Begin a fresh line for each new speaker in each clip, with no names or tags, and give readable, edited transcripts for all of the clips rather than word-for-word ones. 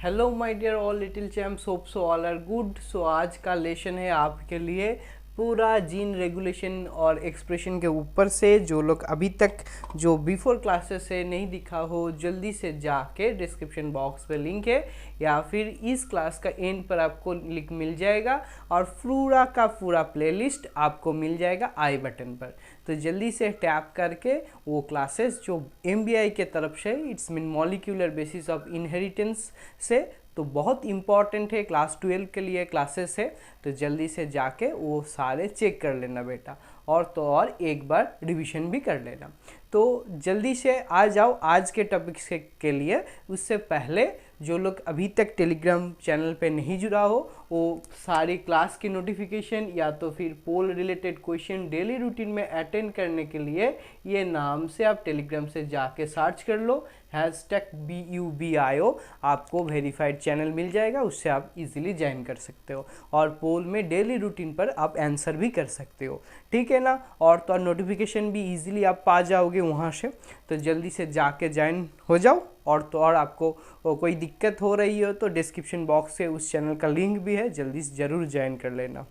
Hello my dear all little champs, hope so all are good. So आज का lesson है आपके लिए पूरा जीन रेगुलेशन और एक्सप्रेशन के ऊपर से। जो लोग अभी तक जो बिफोर क्लासेस से नहीं दिखा हो, जल्दी से जाके डिस्क्रिप्शन बॉक्स पे लिंक है या फिर इस क्लास का एंड पर आपको लिंक मिल जाएगा और पूरा का पूरा प्लेलिस्ट आपको मिल जाएगा आई बटन पर। तो जल्दी से टैप करके वो क्लासेस जो एमबीआई के तरफ से, it's mean molecular basis of inheritance से, तो बहुत इंपॉर्टेंट है, क्लास 12 के लिए क्लासेस है। तो जल्दी से जाके वो सारे चेक कर लेना बेटा, और तो और एक बार रिवीजन भी कर लेना। तो जल्दी से आ जाओ आज के टॉपिक के लिए। उससे पहले जो लोग अभी तक टेलीग्राम चैनल पे नहीं जुड़ा हो, वो सारी क्लास की नोटिफिकेशन या तो फिर पोल रिलेटेड क्वेश्चन डेली रूटीन में अटेंड करने के लिए ये नाम से आप टेलीग्राम से जाके सर्च कर लो, #BUBIO। आपको वेरीफाइड चैनल मिल जाएगा, उससे आप इजीली ज्वाइन कर सकते हो और पोल में डेली रूटीन पर आप आंसर भी कर सकते हो, ठीक है ना। और तो और नोटिफिकेशन भी इजीली आप पा जाओगे वहाँ से। तो जल्दी से जाके ज्वाइन हो जाओ। और तो और आपको कोई दिक्कत हो रही हो तो डिस्क्रिप्शन बॉक्स से उस चैनल का लिंक भी है, जल्दी से ज़रूर ज्वाइन कर लेना।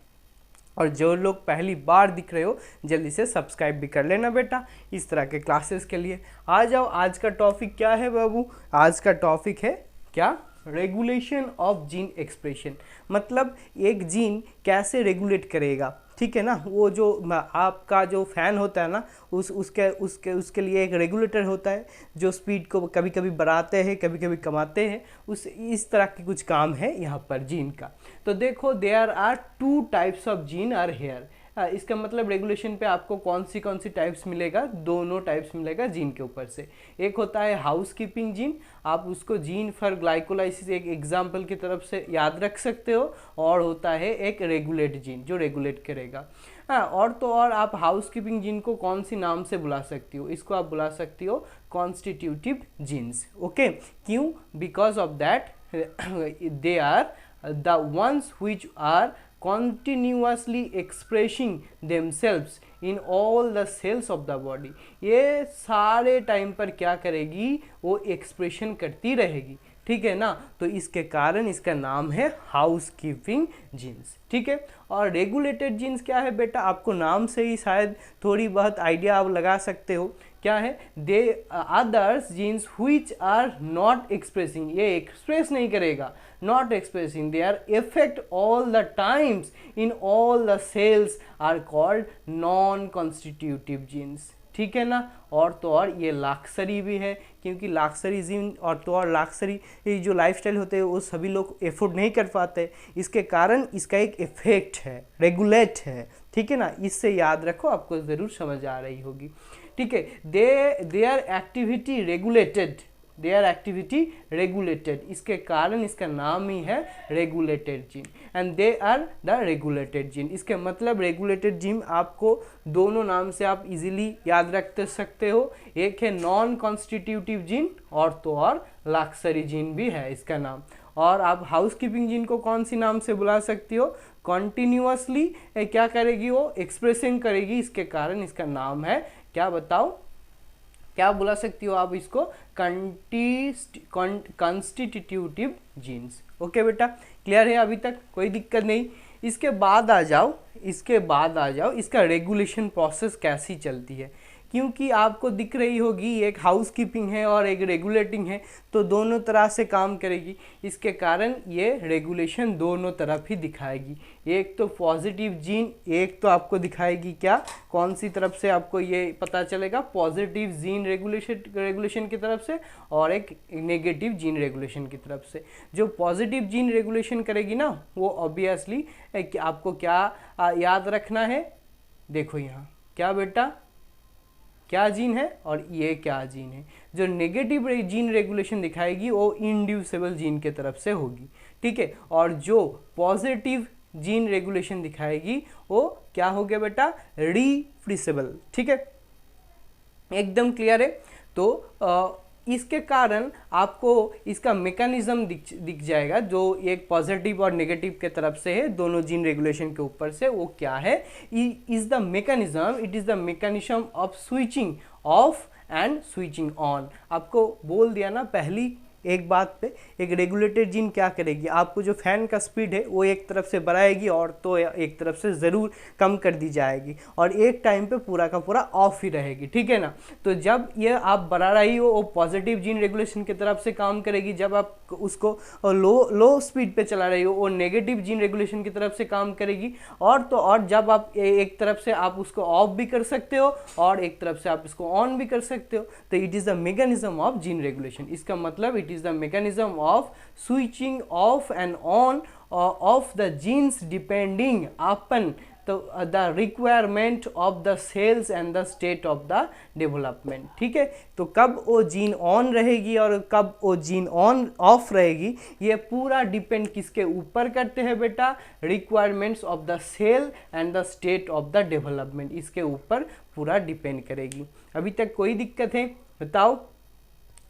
और जो लोग पहली बार दिख रहे हो, जल्दी से सब्सक्राइब भी कर लेना बेटा इस तरह के क्लासेस के लिए। आ जाओ, आज का टॉपिक क्या है बाबू? आज का टॉपिक है क्या? Regulation of gene expression. मतलब एक जीन कैसे रेगुलेट करेगा, ठीक है ना। वो जो आपका जो फ़ैन होता है ना, उसके लिए एक रेगुलेटर होता है जो स्पीड को कभी कभी बढ़ाते हैं, कभी कभी कमाते हैं। इस तरह की कुछ काम है यहाँ पर जीन का। तो देखो, there are 2 types of gene are here. इसका मतलब रेगुलेशन पे आपको कौन सी टाइप्स मिलेगा? दोनों टाइप्स मिलेगा जीन के ऊपर से। एक होता है हाउस कीपिंग जीन, आप उसको जीन फॉर ग्लाइकोलाइसिस एक एग्जाम्पल की तरफ से याद रख सकते हो। और होता है एक रेगुलेट जीन जो रेगुलेट करेगा। और तो और आप हाउस कीपिंग जीन को कौन सी नाम से बुला सकती हो? इसको आप बुला सकती हो कॉन्स्टिट्यूटिव जीन्स। ओके, क्यों? Because of that they are the ones which are continuously expressing themselves in all the cells of the body। ये सारे टाइम पर क्या करेगी? वो एक्सप्रेशन करती रहेगी, ठीक है ना। तो इसके कारण इसका नाम है हाउस कीपिंग जीन्स, ठीक है। और रेगुलेटेड जीन्स क्या है बेटा? आपको नाम से ही शायद थोड़ी बहुत आइडिया आप लगा सकते हो क्या है। They others genes which are not expressing, ये एक्सप्रेस नहीं करेगा, not expressing, they are effect all the times in all the cells are called non constitutive genes, ठीक है ना। और तो और ये लाक्सरी भी है, क्योंकि लाक्सरी जीन और तो और लाक्सरी ये जो लाइफस्टाइल होते हैं वो सभी लोग एफोर्ड नहीं कर पाते। इसके कारण इसका एक इफेक्ट है, रेगुलेट है, ठीक है ना। इससे याद रखो, आपको ज़रूर समझ आ रही होगी, ठीक है। They are activity regulated, they are activity regulated, इसके कारण इसका नाम ही है regulated gene. And they are the regulated gene. इसके मतलब रेगुलेटेड जीन आपको दोनों नाम से आप इजीली याद रख सकते हो। एक है नॉन कॉन्स्टिट्यूटिव जीन और तो और लाक्सरी जीन भी है इसका नाम। और आप हाउस कीपिंग जीन को कौन सी नाम से बुला सकती हो? कॉन्टिन्यूअसली क्या करेगी? वो एक्सप्रेसिंग करेगी, इसके कारण इसका नाम है क्या? बताओ, क्या बुला सकती हो आप इसको? Constitutive genes. ओके बेटा, क्लियर है अभी तक? कोई दिक्कत नहीं। इसके बाद आ जाओ, इसका रेगुलेशन प्रोसेस कैसी चलती है। क्योंकि आपको दिख रही होगी एक हाउस कीपिंग है और एक रेगुलेटिंग है, तो दोनों तरह से काम करेगी। इसके कारण ये रेगुलेशन दोनों तरफ ही दिखाएगी। एक तो पॉजिटिव जीन, एक तो आपको दिखाएगी क्या? कौन सी तरफ से आपको ये पता चलेगा? पॉजिटिव जीन रेगुलेशन की तरफ से, और एक नेगेटिव जीन रेगुलेशन की तरफ से। जो पॉजिटिव जीन रेगुलेशन करेगी ना, वो ऑब्वियसली आपको क्या याद रखना है? देखो यहाँ क्या बेटा, क्या जीन है और ये क्या जीन है। जो नेगेटिव जीन रेगुलेशन दिखाएगी वो इंड्यूसेबल जीन के तरफ से होगी, ठीक है। और जो पॉजिटिव जीन रेगुलेशन दिखाएगी वो क्या हो गया बेटा? रिफ्रीसेबल, ठीक है। एकदम क्लियर है। तो इसके कारण आपको इसका मैकेनिज्म दिख जाएगा, जो एक पॉजिटिव और नेगेटिव के तरफ से है दोनों जीन रेगुलेशन के ऊपर से। वो क्या है? Is the mechanism, it is the mechanism of switching off and switching on. आपको बोल दिया ना पहली एक बात पे, एक रेगुलेटेड जीन क्या करेगी, आपको जो फैन का स्पीड है वो एक तरफ से बढ़ाएगी और तो एक तरफ से ज़रूर कम कर दी जाएगी, और एक टाइम पे पूरा का पूरा ऑफ ही रहेगी, ठीक है ना। तो जब ये आप बढ़ा रही हो वो पॉजिटिव जीन रेगुलेशन की तरफ से काम करेगी, जब आप उसको लो स्पीड पे चला रही हो वो नेगेटिव जीन रेगुलेशन की तरफ से काम करेगी, और तो और जब आप एक तरफ से आप उसको ऑफ भी कर सकते हो और एक तरफ से आप इसको ऑन भी कर सकते हो। तो it is the mechanism of gene regulation. इसका मतलब it is the mechanism of switching off and on of the genes depending upon to the requirement of the cells and the state of the development, ठीक है। तो कब वो gene on रहेगी और कब वो जीन ऑन ऑफ रहेगी, ये पूरा डिपेंड किसके ऊपर करते हैं बेटा, requirements of the cell and the state of the development, इसके ऊपर पूरा डिपेंड करेगी। अभी तक कोई दिक्कत है बताओ।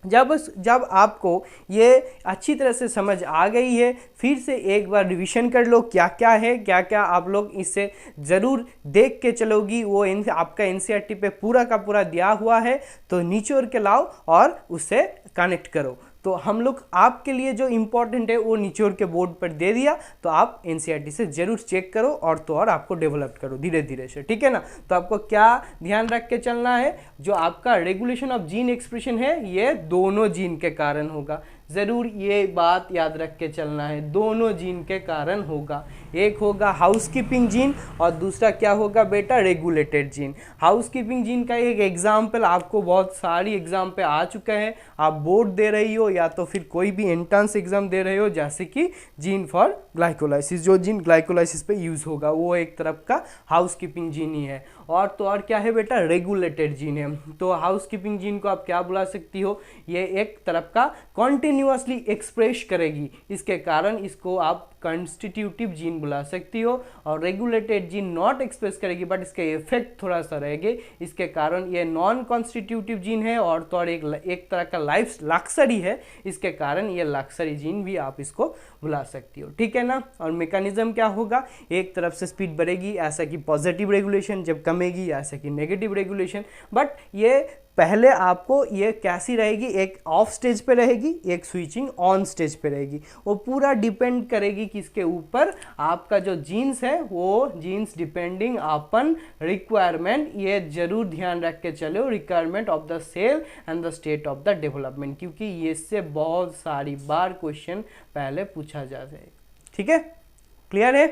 जब आपको ये अच्छी तरह से समझ आ गई है, फिर से एक बार रिवीजन कर लो क्या क्या है, क्या क्या आप लोग इससे ज़रूर देख के चलोगी। वो आपका एनसीईआरटी पे पूरा का पूरा दिया हुआ है, तो निचोड़ के लाओ और उससे कनेक्ट करो। तो हम लोग आपके लिए जो इम्पोर्टेंट है वो निचोड़ के बोर्ड पर दे दिया, तो आप एनसीईआरटी से ज़रूर चेक करो और तो और आपको डेवलप करो धीरे धीरे से, ठीक है ना। तो आपको क्या ध्यान रख के चलना है, जो आपका रेगुलेशन ऑफ जीन एक्सप्रेशन है ये दोनों जीन के कारण होगा, ज़रूर ये बात याद रख के चलना है, दोनों जीन के कारण होगा। एक होगा हाउसकीपिंग जीन और दूसरा क्या होगा बेटा, रेगुलेटेड जीन। हाउसकीपिंग जीन का एक एग्जाम्पल आपको बहुत सारी एग्जाम पे आ चुका है, आप बोर्ड दे रही हो या तो फिर कोई भी एंट्रेंस एग्जाम दे रहे हो, जैसे कि जीन फॉर ग्लाइकोलाइसिस, जो जीन ग्लाइकोलाइसिस पे यूज़ होगा वो एक तरफ का हाउसकीपिंग जीन ही है। और तो और क्या है बेटा, रेगुलेटेड जीन है। तो हाउसकीपिंग जीन को आप क्या बुला सकती हो, ये एक तरफ का कॉन्टिन्यूसली एक्सप्रेस करेगी, इसके कारण इसको आप कॉन्स्टिट्यूटिव जीन बुला सकती हो। और रेगुलेटेड जीन नॉट एक्सप्रेस करेगी बट इसके इफेक्ट थोड़ा सा रहेंगे, इसके कारण ये नॉन कॉन्स्टिट्यूटिव जीन है और तो और एक तरह का लाइफ लक्सरी है, इसके कारण ये लक्सरी जीन भी आप इसको बुला सकती हो, ठीक है ना। और मैकेनिज्म क्या होगा, एक तरफ से स्पीड बढ़ेगी ऐसा कि पॉजिटिव रेगुलेशन, जब कमेगी ऐसा कि नेगेटिव रेगुलेशन। बट ये पहले आपको ये कैसी रहेगी, एक ऑफ स्टेज पे रहेगी, एक स्विचिंग ऑन स्टेज पे रहेगी। वो पूरा डिपेंड करेगी किसके ऊपर, आपका जो जीन्स है वो जीन्स डिपेंडिंग अपन रिक्वायरमेंट, ये जरूर ध्यान रख के चलो, requirement of the cell and the state of the development, क्योंकि ये से बहुत सारी बार क्वेश्चन पहले पूछा जा जाए, ठीक है। क्लियर है।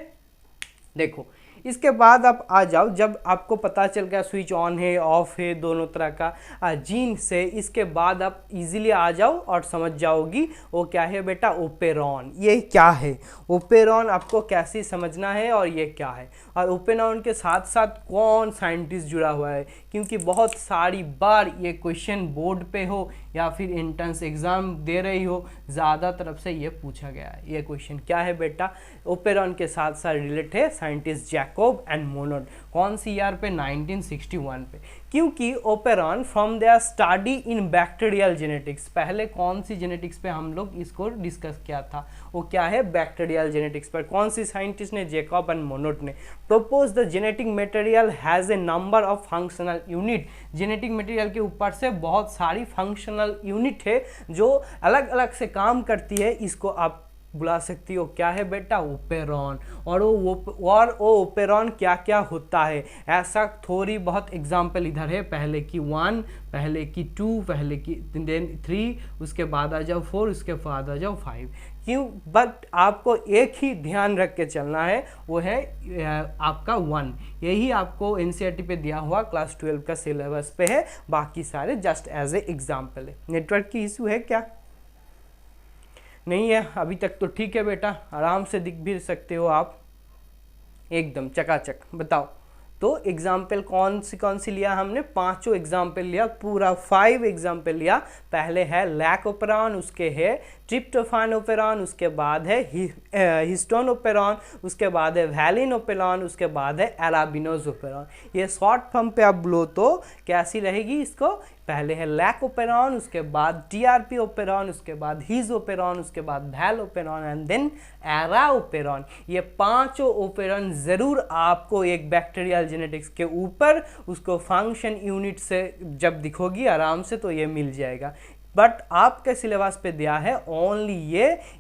देखो इसके बाद आप आ जाओ, जब आपको पता चल गया स्विच ऑन है ऑफ है दोनों तरह का जीन से, इसके बाद आप इजीली आ जाओ और समझ जाओगी वो क्या है बेटा, ओपेरॉन। ये क्या है ओपेरॉन, आपको कैसे समझना है और ये क्या है, और ओपेरॉन के साथ साथ कौन साइंटिस्ट जुड़ा हुआ है, क्योंकि बहुत सारी बार ये क्वेश्चन बोर्ड पे हो या फिर एंट्रेंस एग्जाम दे रही हो, ज़्यादा तरफ से ये पूछा गया है। ये क्वेश्चन क्या है बेटा, ओपेरॉन के साथ साथ रिलेट है साइंटिस्ट जैकोब एंड मोनोड। कौन सी ईयर पे, 1961 पे, क्योंकि operon from there study in bacterial genetics, पहले कौन सी जेनेटिक्स पे हम लोग इसको डिस्कस किया था, वो क्या है बैक्टीरियल जेनेटिक्स पर। कौन सी साइंटिस्ट ने, जैकोब एंड मोनोड ने propose the genetic material has a number of functional unit. Genetic material के ऊपर से बहुत सारी फंक्शनल यूनिट है जो अलग अलग से काम करती है, इसको आप बुला सकती हो क्या है बेटा, ओपेरॉन। और वो ओपेरॉन क्या क्या होता है, ऐसा थोड़ी बहुत एग्जाम्पल इधर है, पहले की 1, पहले की 2, पहले की देन 3, उसके बाद आ जाओ 4, उसके बाद आ जाओ 5। क्यों, बट आपको एक ही ध्यान रख के चलना है, वो है आपका 1। यही आपको एनसीईआरटी पे दिया हुआ क्लास 12 का सिलेबस पे है, बाकी सारे जस्ट एज ए एग्जाम्पल है। नेटवर्क की इशू है क्या, नहीं है अभी तक तो ठीक है बेटा, आराम से दिख भी सकते हो आप एकदम चकाचक। बताओ तो एग्जाम्पल कौन सी लिया हमने, 5 एग्जाम्पल लिया, पूरा 5 एग्जाम्पल लिया। पहले है लैकोपेरॉन, उसके है ट्रिप्टोफान ओपेरॉन, उसके बाद है हिस्टोन ओपेरॉन, उसके बाद है वैलिन ओपेरॉन, उसके बाद है अराबिनोज ओपेरॉन। ये शॉर्ट फॉर्म पे आप बोलो तो कैसी रहेगी, इसको पहले है लैकोपेरॉन, उसके बाद टीआरपी ओपेरॉन, उसके बाद हिज ओपेरॉन, उसके बाद वैल operon and then ara operon. ये 5 ओपेरॉन जरूर आपको एक बैक्टीरियल जेनेटिक्स के ऊपर उसको फंक्शन यूनिट से जब दिखोगी आराम से तो ये मिल जाएगा। बट आपके सिलेबस पे दिया है ओनली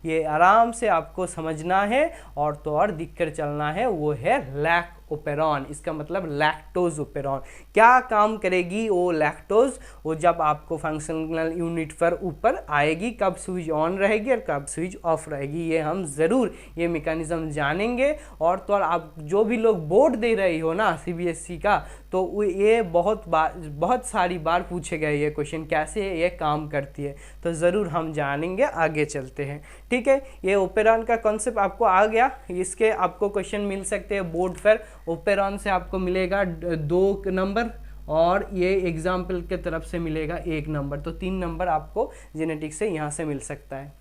ये आराम से आपको समझना है और तो और दिख कर चलना है, वो है लैक्टोपेरॉन। इसका मतलब लैक्टोज ओपेरॉन। क्या काम करेगी वो लैक्टोज? वो जब आपको फंक्शनल यूनिट पर ऊपर आएगी, कब स्विच ऑन रहेगी और कब स्विच ऑफ रहेगी, ये हम ज़रूर ये मैकेनिज्म जानेंगे। और तो और आप जो भी लोग बोर्ड दे रही हो ना सीबीएसई का, तो ये बहुत सारी बार पूछे गए ये क्वेश्चन, कैसे ये काम करती है, तो ज़रूर हम जानेंगे। आगे चलते हैं, ठीक है। ये ओपेरॉन का कॉन्सेप्ट आपको आ गया। इसके आपको क्वेश्चन मिल सकते हैं बोर्ड पर। ओपेरॉन से आपको मिलेगा 2 नंबर और ये एग्जाम्पल के तरफ से मिलेगा 1 नंबर, तो 3 नंबर आपको जेनेटिक्स से यहाँ से मिल सकता है,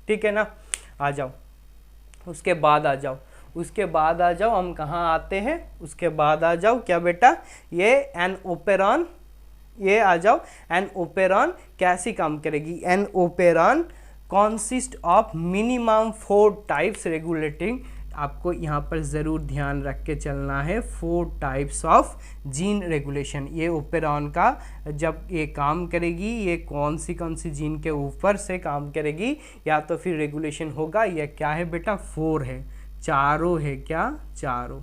ठीक है ना। आ जाओ, उसके बाद आ जाओ हम कहाँ आते हैं, उसके बाद आ जाओ क्या बेटा, ये एन ओपेरॉन, ये आ जाओ। एन ओपेरॉन कैसी काम करेगी? An operon consist of minimum 4 types regulating. आपको यहाँ पर ज़रूर ध्यान रख के चलना है, 4 टाइप्स ऑफ जीन रेगुलेशन। ये ओपेरॉन का जब ये काम करेगी, ये कौन सी जीन के ऊपर से काम करेगी या तो फिर रेगुलेशन होगा, ये क्या है बेटा, 4 है, चारों है क्या, चारों,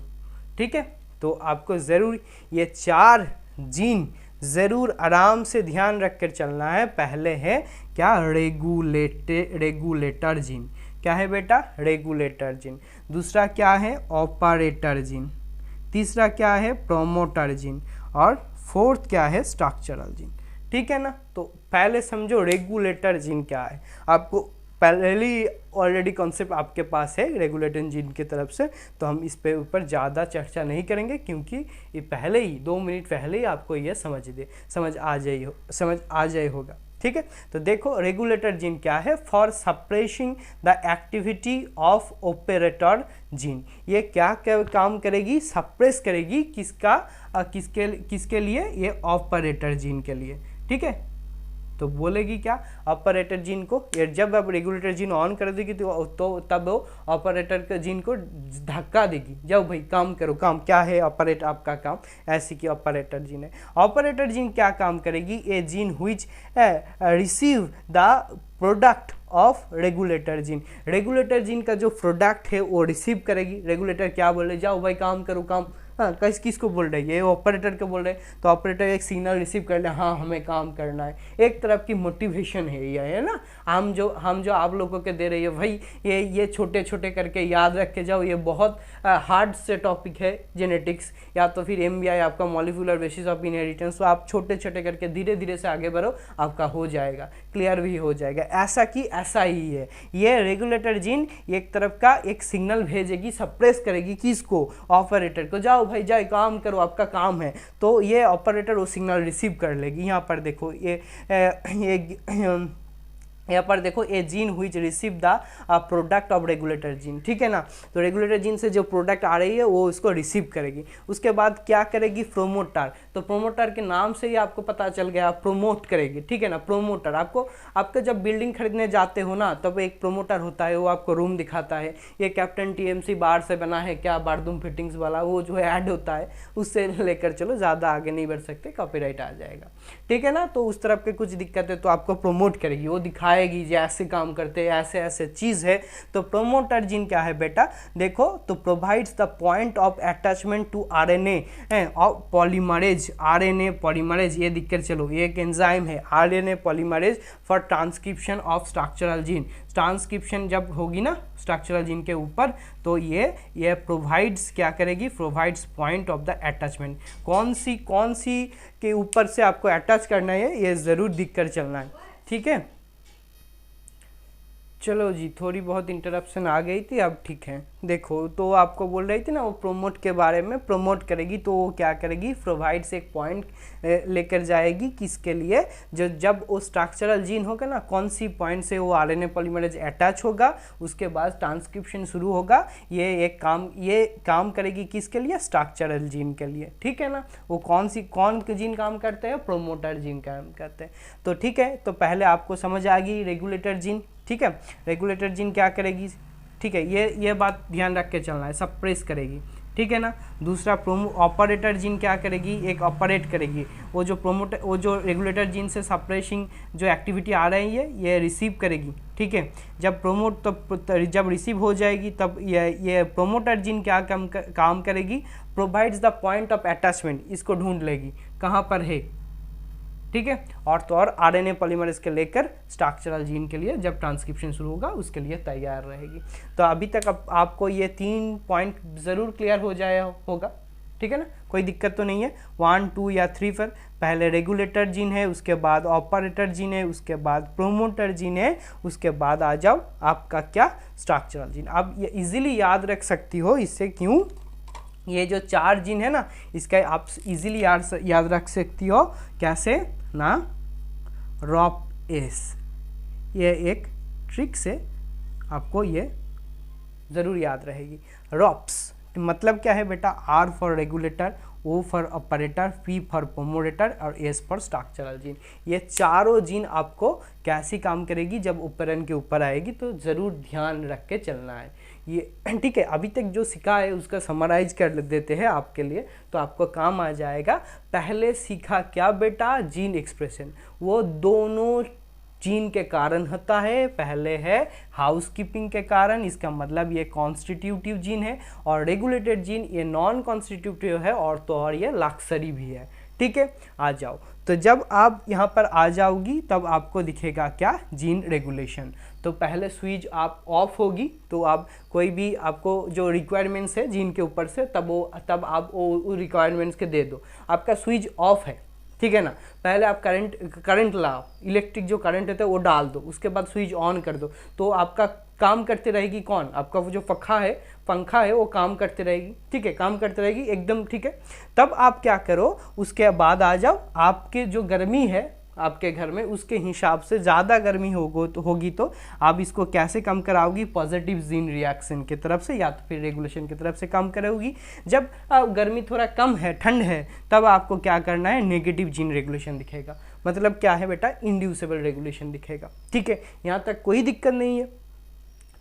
ठीक है। तो आपको ज़रूर ये 4 जीन ज़रूर आराम से ध्यान रख कर चलना है। पहले है क्या, रेगुलेटर जीन। क्या है बेटा, रेगुलेटर जीन। दूसरा क्या है, ऑपरेटर जीन। तीसरा क्या है, प्रोमोटर जीन। और फोर्थ क्या है, स्ट्रक्चरल जीन, ठीक है ना। तो पहले समझो रेगुलेटर जीन क्या है। आपको पहले ही ऑलरेडी कॉन्सेप्ट आपके पास है रेगुलेटर जीन की तरफ से, तो हम इस पे ऊपर ज़्यादा चर्चा नहीं करेंगे, क्योंकि ये पहले ही 2 मिनट पहले ही आपको ये समझ आ जाए होगा, ठीक है। तो देखो रेगुलेटर जीन क्या है, for suppressing the activity of operator gene. ये क्या काम करेगी, सप्रेस करेगी किसके लिए, ये ऑपरेटर जीन के लिए, ठीक है। तो बोलेगी क्या, ऑपरेटर जीन को, ये जब आप रेगुलेटर जीन ऑन कर देगी तो तब वो ऑपरेटर के जीन को धक्का देगी, जाओ भाई काम करो। काम क्या है, ऑपरेट आपका काम, ऐसी की ऑपरेटर जीन है। ऑपरेटर जीन क्या काम करेगी, a gene which receive the product of regulator gene. Regulator gene का जो प्रोडक्ट है वो रिसीव करेगी। रेगुलेटर क्या बोल रहे, जाओ भाई काम करो काम, हाँ किसको बोल रहे हैं, ये ऑपरेटर को बोल रहे हैं। तो ऑपरेटर एक सिग्नल रिसीव कर ले, हाँ हमें काम करना है, एक तरफ की मोटिवेशन है ये, है ना। हम जो आप लोगों के दे रहे हैं भाई, ये छोटे छोटे करके याद रख के जाओ। ये बहुत हार्ड से टॉपिक है जेनेटिक्स, या तो फिर MBI आपका मॉलिक्यूलर बेसिस ऑफ इनहेरिटेंस। तो आप छोटे छोटे करके धीरे धीरे से आगे बढ़ो, आपका हो जाएगा, क्लियर भी हो जाएगा। ऐसा ही है ये रेगुलेटर जीन, एक तरफ का एक सिग्नल भेजेगी, सप्रेस करेगी किसको, ऑपरेटर को, जाओ भाई जाए काम करो, आपका काम है। तो ये ऑपरेटर वो सिग्नल रिसीव कर लेगी। यहाँ पर देखो यहाँ पर देखो a gene which receive the product of regulator gene, ठीक है ना। तो रेगुलेटर जीन से जो प्रोडक्ट आ रही है वो उसको रिसीव करेगी। उसके बाद क्या करेगी, प्रोमोटर। तो प्रोमोटर के नाम से ही आपको पता चल गया, प्रोमोट करेगी, ठीक है ना। प्रोमोटर आपको जब बिल्डिंग खरीदने जाते हो ना, तब एक प्रोमोटर होता है, वो आपको रूम दिखाता है। ये कैप्टन TMC बार से बना है क्या, बाथरूम फिटिंग्स वाला, वो जो है ऐड होता है, उससे लेकर चलो, ज़्यादा आगे नहीं बढ़ सकते, कॉपीराइट आ जाएगा, ठीक है ना। तो उस तरफ के कुछ दिक्कत है तो आपको प्रोमोट करेगी, वो दिखाएगी जो ऐसे काम करते हैं, ऐसे चीज़ है। तो प्रोमोटर जीन क्या है बेटा, देखो, तो provides the point of attachment to RNA of polymerase. RNA polymerase, ये दिक्कत चलो, ये एक एंजाइम है RNA polymerase for transcription of structural gene. Transcription जब होगी ना स्ट्रक्चरल जीन के ऊपर, तो ये प्रोवाइड्स क्या करेगी, provides point of the attachment. कौन सी के ऊपर से आपको अटैच करना है, ये ज़रूर दिख कर चलना है, ठीक है। चलो जी, थोड़ी बहुत इंटरप्शन आ गई थी, अब ठीक है। देखो, तो आपको बोल रही थी ना वो प्रोमोट के बारे में, प्रोमोट करेगी तो वो क्या करेगी, प्रोवाइड से एक पॉइंट लेकर जाएगी किसके लिए, जब वो स्ट्रक्चरल जीन होगा ना, कौन सी पॉइंट से वो RNA पॉलीमरेज अटैच होगा, उसके बाद ट्रांसक्रिप्शन शुरू होगा। ये काम करेगी किसके लिए, स्ट्रक्चरल जीन के लिए, ठीक है ना। वो कौन जीन काम करते हैं, प्रोमोटर जीन काम करते हैं। तो ठीक है, तो पहले आपको समझ आ गई रेगुलेटर जीन, ठीक है। रेगुलेटर जीन क्या करेगी, ठीक है, ये बात ध्यान रख के चलना है, सप्रेस करेगी, ठीक है ना। दूसरा ऑपरेटर जीन क्या करेगी, एक ऑपरेट करेगी, वो जो रेगुलेटर जीन से सप्रेसिंग जो एक्टिविटी आ रही है ये रिसीव करेगी, ठीक है। जब जब रिसीव हो जाएगी तब ये प्रोमोटर जीन क्या काम करेगी, provides the point of attachment, इसको ढूंढ लेगी कहाँ पर है, ठीक है। और तो और आरएनए पॉलीमरेज के लेकर स्ट्रक्चरल जीन के लिए जब ट्रांसक्रिप्शन शुरू होगा उसके लिए तैयार रहेगी। तो अभी तक आपको ये 3 पॉइंट ज़रूर क्लियर हो जाया होगा, ठीक है ना, कोई दिक्कत तो नहीं है। 1, 2 या 3 पर पहले रेगुलेटर जीन है, उसके बाद ऑपरेटर जीन है, उसके बाद प्रोमोटर जीन है, उसके बाद आ जाओ आपका क्या, स्ट्रक्चरल जीन। अब ये इजीली याद रख सकती हो इससे, क्यों, ये जो 4 जीन है ना इसका आप इजीली याद रख सकती हो, कैसे ना, रॉप एस, ये एक ट्रिक से आपको ये ज़रूर याद रहेगी। रॉप्स मतलब क्या है बेटा, R for regulator, O for operator, P for promoter और एस फॉर स्ट्रक्चरल जीन। ये चारों जीन आपको कैसी काम करेगी जब ऑपरेंड के ऊपर आएगी, तो ज़रूर ध्यान रख के चलना है ये, ठीक है। अभी तक जो सीखा है उसका समराइज कर देते हैं आपके लिए, तो आपको काम आ जाएगा। पहले सीखा क्या बेटा, जीन एक्सप्रेशन, वो दोनों जीन के कारण होता है। पहले है हाउसकीपिंग के कारण, इसका मतलब ये कॉन्स्टिट्यूटिव जीन है, और रेगुलेटेड जीन ये नॉन कॉन्स्टिट्यूटिव है, और तो और ये लक्सरी भी है, ठीक है। आ जाओ, तो जब आप यहाँ पर आ जाओगी तब आपको दिखेगा क्या, जीन रेगुलेशन। तो पहले स्विच आप ऑफ होगी, तो आप कोई भी आपको जो रिक्वायरमेंट्स है जीन के ऊपर से तब आप वो रिक्वायरमेंट्स के दे दो। आपका स्विच ऑफ है, ठीक है ना, पहले आप करंट लाओ, इलेक्ट्रिक जो करंट है वो डाल दो, उसके बाद स्विच ऑन कर दो, तो आपका काम करते रहेगी कौन, आपका वो जो पंखा है वो काम करते रहेगी, ठीक है, काम करते रहेगी एकदम, ठीक है। तब आप क्या करो, उसके बाद आ जाओ, आपके जो गर्मी है आपके घर में उसके हिसाब से ज़्यादा गर्मी होगी तो आप इसको कैसे कम कराओगी, पॉजिटिव जीन रिएक्शन की तरफ से या तो फिर रेगुलेशन की तरफ से कम कराओगी। जब गर्मी थोड़ा कम है, ठंड है, तब आपको क्या करना है, नेगेटिव जीन रेगुलेशन दिखेगा। मतलब क्या है बेटा, इंड्यूसेबल रेगुलेशन दिखेगा, ठीक है। यहाँ तक कोई दिक्कत नहीं है,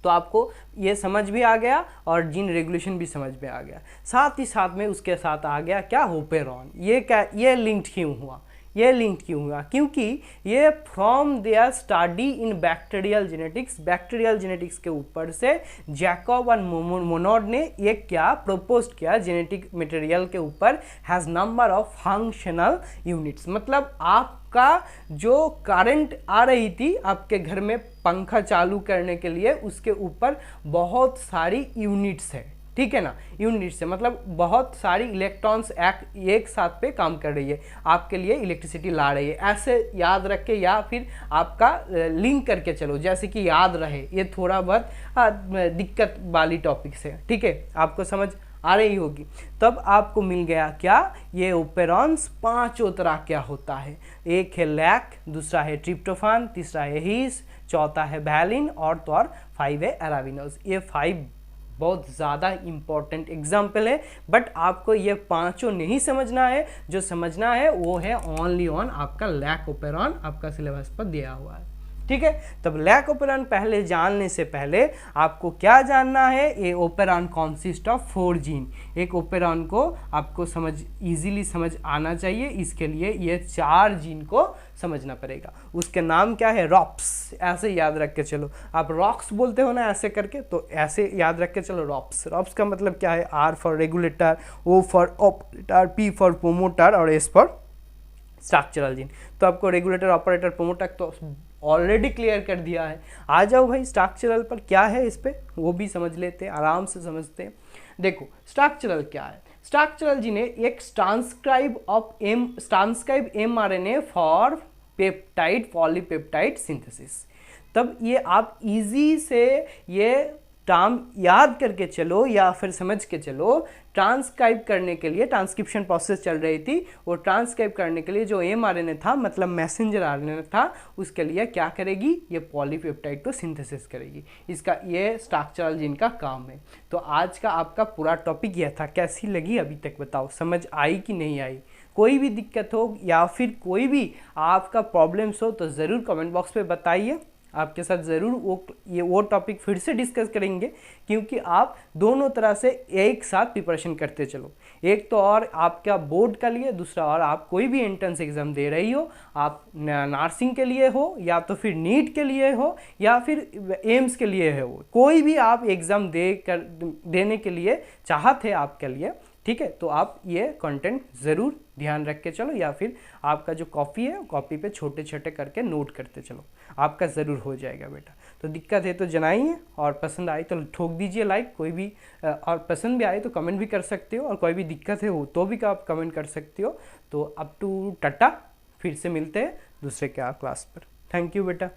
तो आपको ये समझ भी आ गया और जीन रेगुलेशन भी समझ में आ गया। साथ ही साथ में उसके साथ आ गया क्या, होपेरॉन। ये लिंक्ड क्यों हुआ, क्योंकि ये from there study in bacterial genetics के ऊपर से जैकब और मोनोड ने एक क्या प्रपोज किया, जेनेटिक मटेरियल के ऊपर has number of functional units. मतलब आपका जो करंट आ रही थी आपके घर में पंखा चालू करने के लिए, उसके ऊपर बहुत सारी यूनिट्स है, ठीक है ना। यूनिट से मतलब बहुत सारी इलेक्ट्रॉन्स एक साथ पे काम कर रही है, आपके लिए इलेक्ट्रिसिटी ला रही है। ऐसे याद रख के या फिर आपका लिंक करके चलो, जैसे कि याद रहे। ये थोड़ा बहुत दिक्कत वाली टॉपिक से, ठीक है, आपको समझ आ रही होगी। तब आपको मिल गया क्या, ये ओपेरॉन्स 5 तरह क्या होता है। एक है लैक, दूसरा है ट्रिप्टोफान, तीसरा है हीस, चौथा है वैलिन, और तो और 5 है अराबिनोज। ये 5 बहुत ज़्यादा इंपॉर्टेंट एग्जाम्पल है, बट आपको ये 5 नहीं समझना है। जो समझना है वो है ओनली ऑन आपका लैक ओपेरॉन, आपका सिलेबस पर दिया हुआ है, ठीक है। तब लैक ओपेरॉन पहले जानने से पहले आपको क्या जानना है, ये ओपेरॉन कॉन्सिस्ट ऑफ 4 जीन। एक ओपेरॉन को आपको इजीली समझ आना चाहिए, इसके लिए ये 4 जीन को समझना पड़ेगा। उसके नाम क्या है, रॉप्स। ऐसे याद रख के चलो, आप रॉक्स बोलते हो ना ऐसे करके, तो ऐसे याद रख के चलो रॉप्स। रॉप्स का मतलब क्या है, R for regulator, O for operator, P for promoter और एस फॉर स्ट्रक्चरल जीन। तो आपको रेगुलेटर, ऑपरेटर, प्रोमोटर तो ऑलरेडी क्लियर कर दिया है। आ जाओ भाई स्ट्रक्चरल पर क्या है, इस पे वो भी समझ लेते हैं, आराम से समझते हैं। देखो स्ट्रक्चरल क्या है, स्ट्रक्चरल जीन एक transcribe mRNA for peptide polypeptide synthesis. तब ये आप इजी से ये टर्म याद करके चलो या फिर समझ के चलो। ट्रांसक्राइब करने के लिए ट्रांसक्रिप्शन प्रोसेस चल रही थी, वो ट्रांसक्राइब करने के लिए जो mRNA था, मतलब मैसेंजर RNA था, उसके लिए क्या करेगी, ये पॉलीपेप्टाइड को सिंथेसिस करेगी। इसका ये स्ट्रक्चरल जीन का काम है। तो आज का आपका पूरा टॉपिक यह था। कैसी लगी अभी तक बताओ, समझ आई कि नहीं आई? कोई भी दिक्कत हो या फिर कोई भी आपका प्रॉब्लम्स हो तो ज़रूर कमेंट बॉक्स पे बताइए। आपके साथ ज़रूर वो टॉपिक फिर से डिस्कस करेंगे, क्योंकि आप दोनों तरह से एक साथ प्रिपरेशन करते चलो। एक तो और आपका बोर्ड का लिए, दूसरा और आप कोई भी एंट्रेंस एग्ज़ाम दे रही हो, आप नर्सिंग के लिए हो या तो फिर नीट के लिए हो या फिर एम्स के लिए हो, कोई भी आप एग्ज़ाम देने के लिए चाहते हैं आपके लिए, ठीक है। तो आप ये कंटेंट ज़रूर ध्यान रख के चलो, या फिर आपका जो कॉपी है कॉपी पे छोटे छोटे करके नोट करते चलो, आपका ज़रूर हो जाएगा बेटा। तो दिक्कत है तो जनाइए, और पसंद आई तो ठोक दीजिए लाइक, कोई भी और पसंद भी आए तो कमेंट भी कर सकते हो, और कोई भी दिक्कत है हो तो भी आप कमेंट कर सकते हो। तो अप टू टाटा, फिर से मिलते हैं दूसरे क्लास पर। थैंक यू बेटा।